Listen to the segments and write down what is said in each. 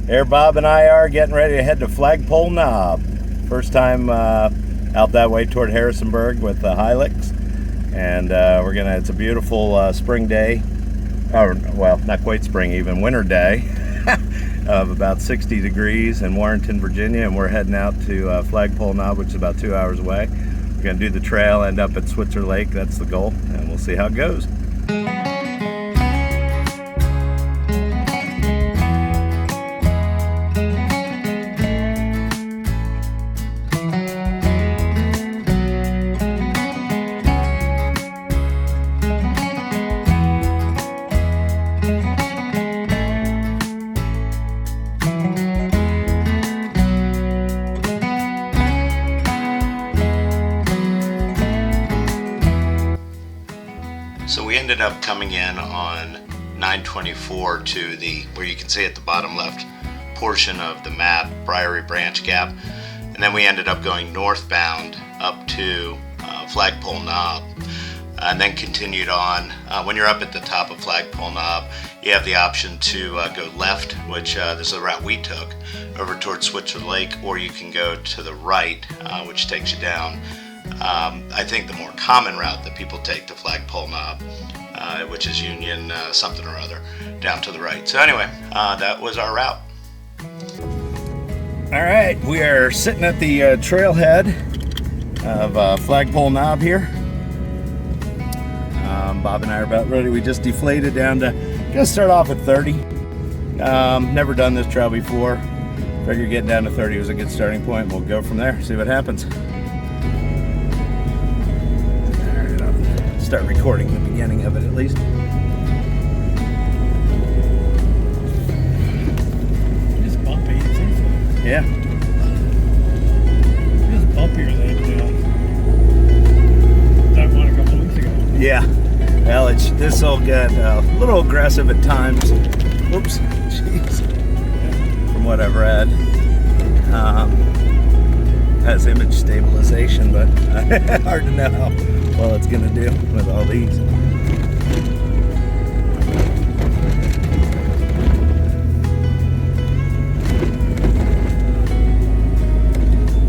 There Bob and I are getting ready to head to Flagpole Knob. First time out that way toward Harrisonburg with the Hilux. And it's a beautiful spring day. Well, not quite spring, even winter day of about 60 degrees in Warrenton, Virginia. And we're heading out to Flagpole Knob, which is about 2 hours away. We're going to do the trail, end up at Switzer Lake. That's the goal. And we'll see how it goes. So we ended up coming in on 924 to where you can see at the bottom left portion of the map, Priory Branch Gap, and then we ended up going northbound up to Flagpole Knob, and then continued on. When you're up at the top of Flagpole Knob, you have the option to go left, which this is the route we took, over towards Switzer Lake, or you can go to the right, which takes you down. I think the more common route that people take to Flagpole Knob, which is Union something or other, down to the right. So anyway, that was our route. All right, we are sitting at the trailhead of Flagpole Knob here. Bob and I are about ready. We just deflated down to, gonna start off at 30. Never done this trail before. Figured getting down to 30 was a good starting point. We'll go from there, see what happens. Start recording the beginning of it at least. It's bumpy, it seems like. Yeah. It's bumpier than one a couple weeks ago. Yeah. Well, this will get a little aggressive at times. Oops. Jeez. From what I've read. Has image stabilization, but hard to know how well it's going to do with all these.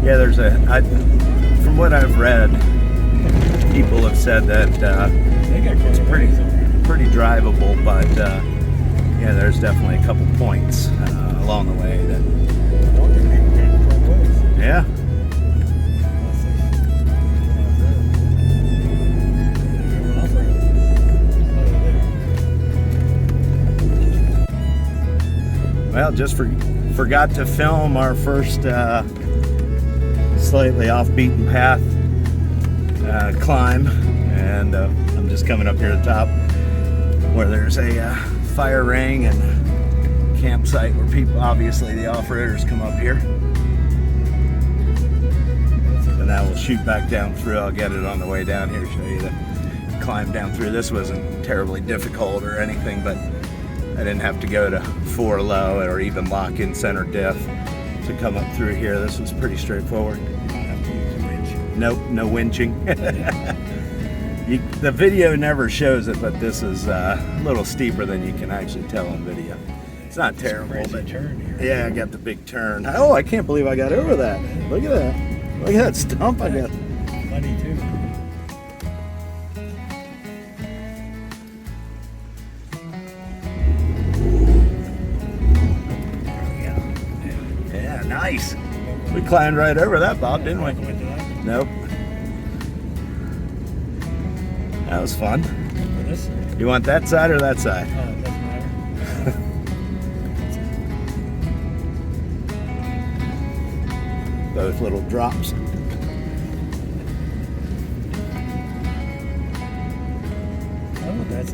Yeah, from what I've read, people have said that it's pretty drivable, but yeah, there's definitely a couple points along the way that. Yeah. Well, just forgot to film our first slightly off beaten path climb, and I'm just coming up here to the top where there's a fire ring and campsite where people, obviously the off-roaders, come up here. And now we'll shoot back down through. I'll get it on the way down here, show you the climb down through. This wasn't terribly difficult or anything, but I didn't have to go to 4 low or even lock in center diff to come up through here. This was pretty straightforward. You don't have to use a winch. Nope, no winching. The video never shows it, but this is a little steeper than you can actually tell on video. It's not terrible, but turn here. yeah, I got the big turn. Oh, I can't believe I got over that. Look at that. Look at that stump I got. Funny too. Yeah, nice. We climbed right over that, Bob, didn't we? Nope. That was fun. For this? You want that side or that side? Oh, it doesn't matter. Both little drops. Oh, that's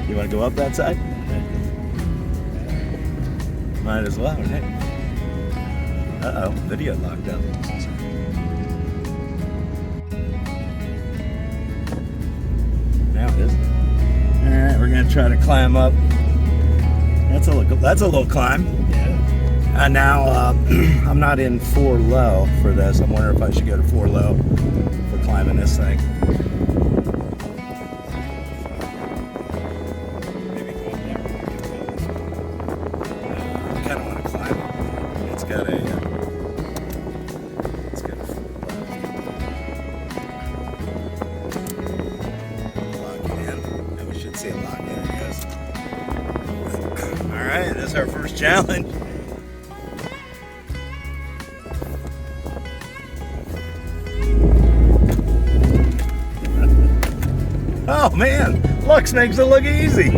You want to go up that side? Might as well, right? Uh-oh, video locked up. Now it is. All right, we're gonna try to climb up. That's a little climb. yeah. Now I'm not in 4 low for this. I'm wondering if I should go to 4 low for climbing this thing. Maybe go up there. That's our first challenge. Oh man, Lux makes it look easy.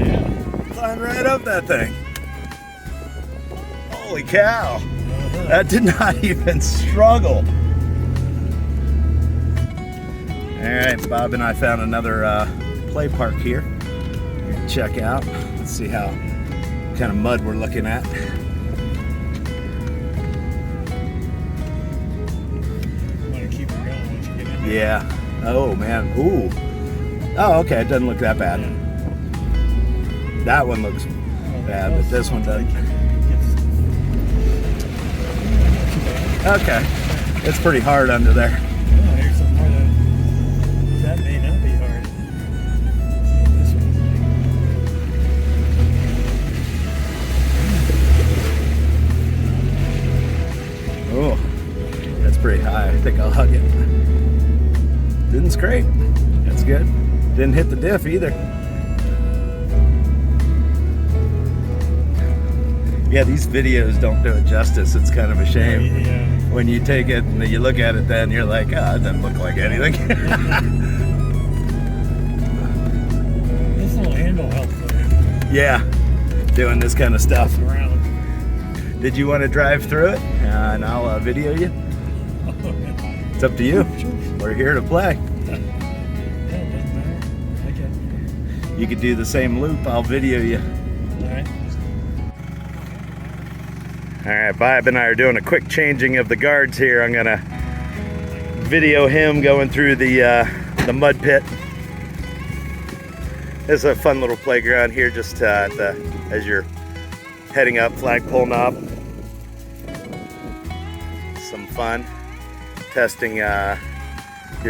Climb right up that thing. Holy cow. That did not even struggle. Alright, Bob and I found another play park here. We're gonna check out. Let's see how kind of mud we're looking at. Want to keep it going once you get in there. Yeah. Oh man. Ooh. Oh, okay. It doesn't look that bad. That one looks bad, but this one doesn't. Okay. It's pretty hard under there. Oh, here's some more that may not be hard. This Oh, that's pretty high. I think I'll hug it. Didn't scrape. That's good. Didn't hit the diff either. Yeah, these videos don't do it justice. It's kind of a shame. Yeah. When you take it and you look at it, then you're like, oh, it doesn't look like anything. This little handle helps with it. Yeah, doing this kind of stuff. Around. Did you want to drive through it? And I'll video you. It's up to you. We're here to play. You could do the same loop. I'll video you. Alright. Alright, Bob and I are doing a quick changing of the guards here. I'm gonna video him going through the mud pit. This is a fun little playground here just as you're heading up Flagpole Knob. Some fun. Testing your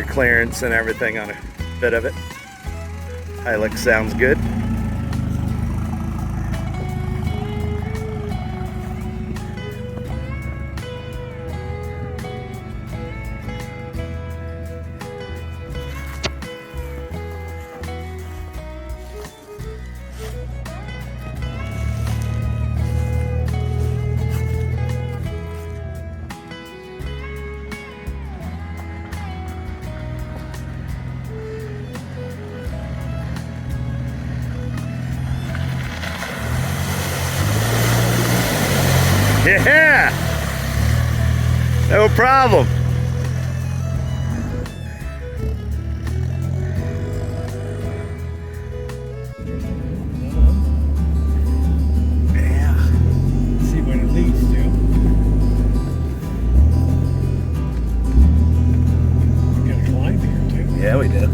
clearance and everything on a bit of it. Hilux sounds good. Yeah, no problem. Yeah. See what it leads to. We got a climb here too. Yeah, we did.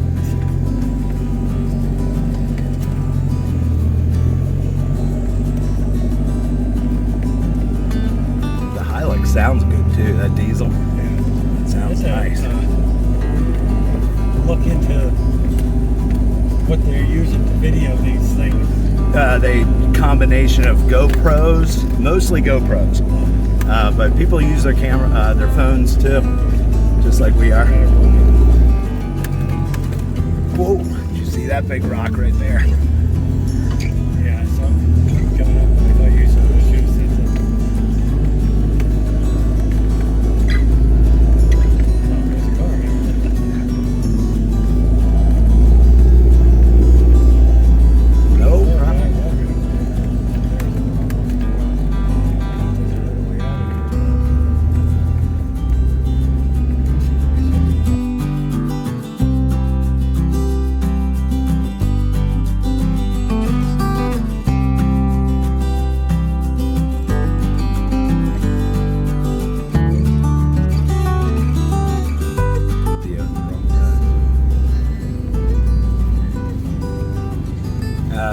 Sounds good too, that diesel. Yeah, it sounds nice. Look into what they're using to video these things. They combination of GoPros, mostly GoPros, but people use their camera, their phones too, just like we are. Whoa! Did you see that big rock right there? Yeah, I saw it coming up. I thought you saw the shoes.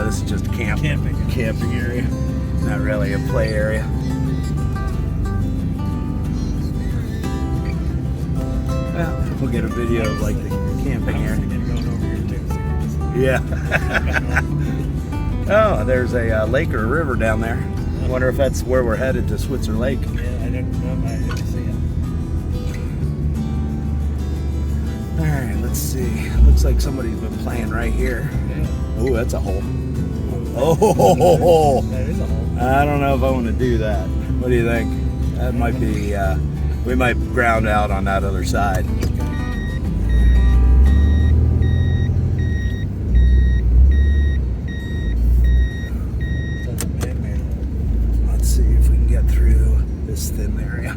This is just a camping area, not really a play area. Well, we'll get a video of like the camping area. Yeah. Oh, there's a lake or a river down there. I wonder if that's where we're headed, to Switzer Lake. Yeah, I didn't see it. All right, let's see. Looks like somebody's been playing right here. Yeah. Oh, that's a hole. Oh, That is a hole. I don't know if I want to do that. What do you think? That might be, we might ground out on that other side. Let's see if we can get through this thin area.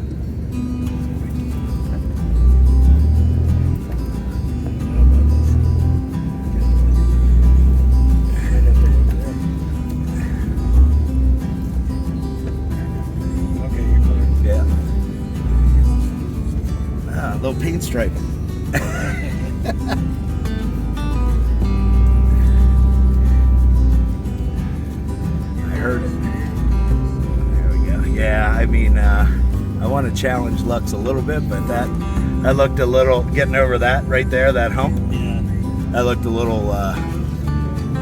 Little paint stripe. I heard it. There we go. Yeah, I mean, I want to challenge Lux a little bit, but that looked a little, getting over that right there, that hump. Yeah. That looked a little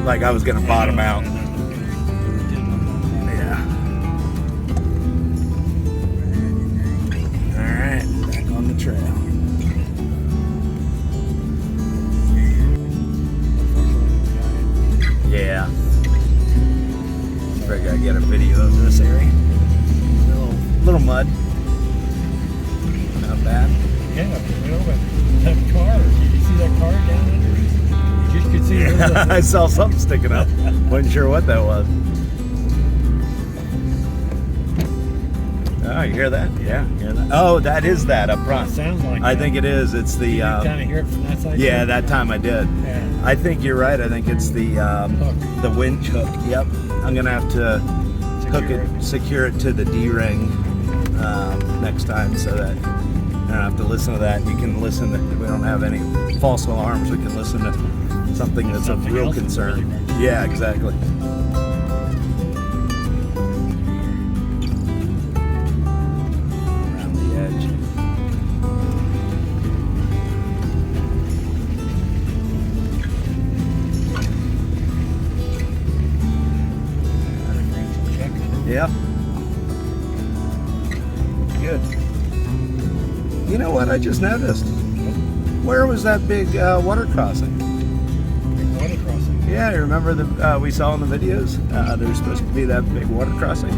like I was going to bottom out. Yeah. All right, back on the trail. Yeah. I gotta get a video of this area. Little mud. Not bad. Yeah, you know, but that car, did you see that car down under? You just could see it. I saw something sticking up. Wasn't sure what that was. Oh, you hear that? Yeah, you hear that? Oh, that is that up front. It sounds like I that. think it is. It's the. You kind of hear it from that side? Yeah, too? that time I did. Yeah. I think you're right. I think it's the Hook. the winch hook. Yep. I'm gonna have to secure it to the D-ring next time, so that I don't have to listen to that. You can listen to. We don't have any false alarms. We can listen to something that's of real else that's concern. really Yeah, exactly. Around the edge. Check. Yep. Good. You know what I just noticed? Where was that big water crossing? Big water crossing. Yeah, you remember the we saw in the videos? There's supposed to be that big water crossing.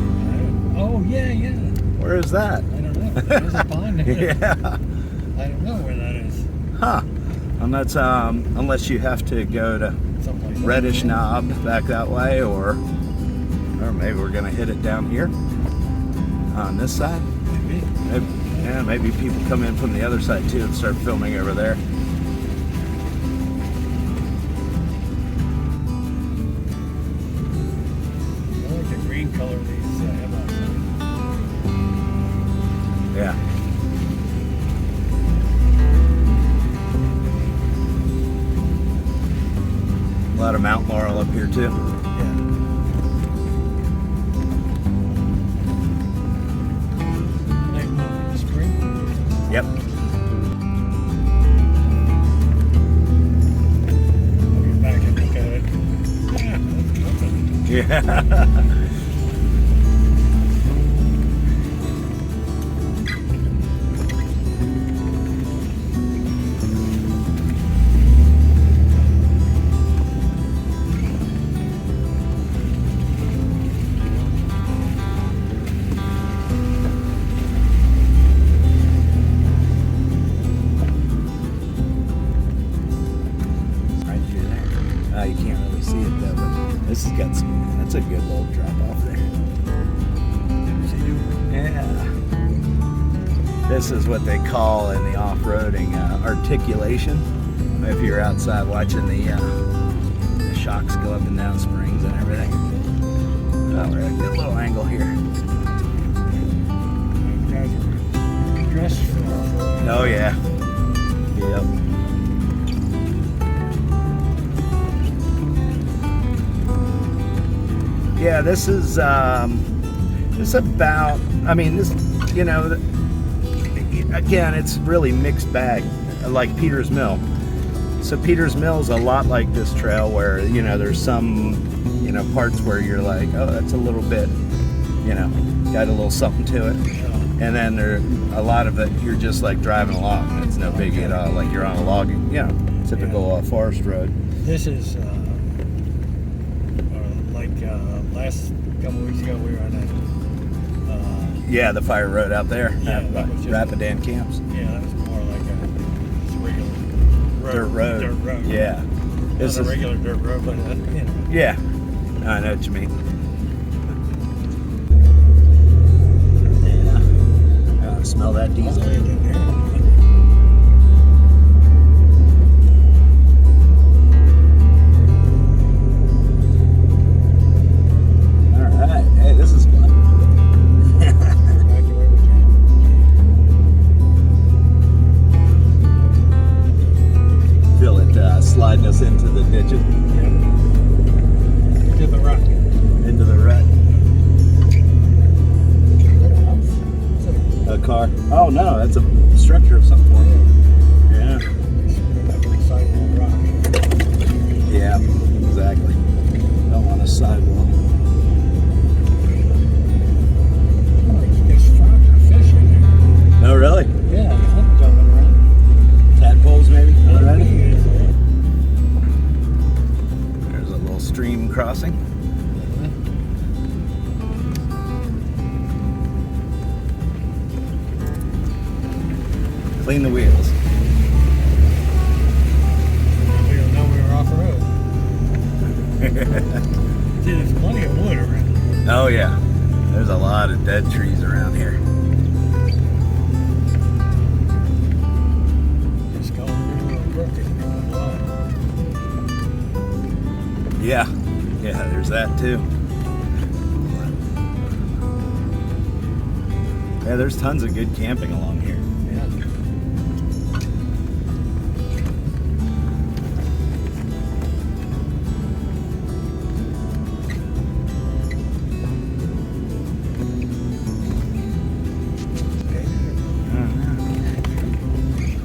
Oh, yeah, yeah. Where is that? I don't know. There's a pond there. Yeah. I don't know where that is. Huh. And that's unless you have to go to Someplace. Reddish Knob back that way, or maybe we're gonna hit it down here on this side. Maybe. Maybe people come in from the other side too and start filming over there. I like the green color these have outside. Yeah. A lot of mountain laurel up here too. Yeah. Nice mountain in the spring. Yep. I'll get back and look at it. Yeah, that's nothing. Yeah. Right through there. You can't really see it though, but this has got some. That's a good little drop off there. Yeah. This is what they call in the off-roading articulation. If you're outside watching the shocks go up and down springs and everything. Oh, we're at a good little angle here. Guys are dressed for off-road. Oh yeah. Yep. Yeah, this is about. I mean, this. You know, again, it's really mixed bag, like Peter's Mill. So Peter's Mill is a lot like this trail, where there's some parts where you're like, oh, that's a little bit, got a little something to it. And then a lot of it, you're just like driving along. It's no biggie at all. Like you're on a logging, typical forest road. This is like last last couple of weeks ago we were on that. Yeah, the fire road out there. Yeah, that was just- Rapidan Camps. Yeah, that was more like a just regular road. Dirt road. Dirt road. Yeah. Not This a is, regular dirt road, but you know. yeah. I know what you mean. Yeah. Smell that diesel. All the way in there. All right. Hey, this is fun. Feel it sliding us into the ditches. To the rock. Into the rut. A car. Oh no, that's a structure of some form. Yeah. Sidewalk rock. Yeah, exactly. Don't want a sidewalk. There's fish in there. No, really? Yeah, there's nothing jumping around. Tadpoles maybe? Already? There's a little stream crossing. Clean the wheels. We don't know we were off road. See, there's plenty of wood around. Oh yeah, there's a lot of dead trees around here. Just going through a brook and blood. Yeah, yeah, there's that too. Yeah, there's tons of good camping along here. Yeah.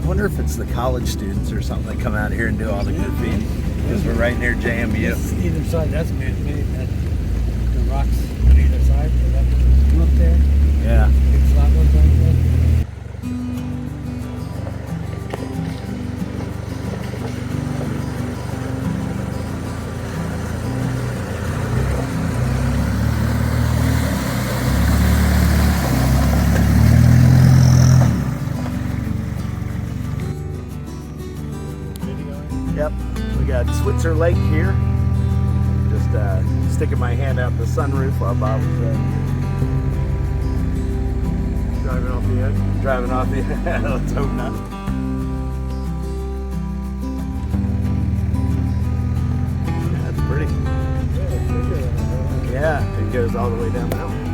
I wonder if it's the college students or something that come out here and do all the good feeding. Because we're right near JMU. This, either side, that's man-made. That the rocks on either side. That up there. Yeah. Big flat ones on there. Yep. We got Switzer Lake here. Just sticking my hand out the sunroof while Bob was Driving off the edge. driving off the. Let's hope not. That's pretty. Yeah, it's bigger than that. Yeah, it goes all the way down the mountain.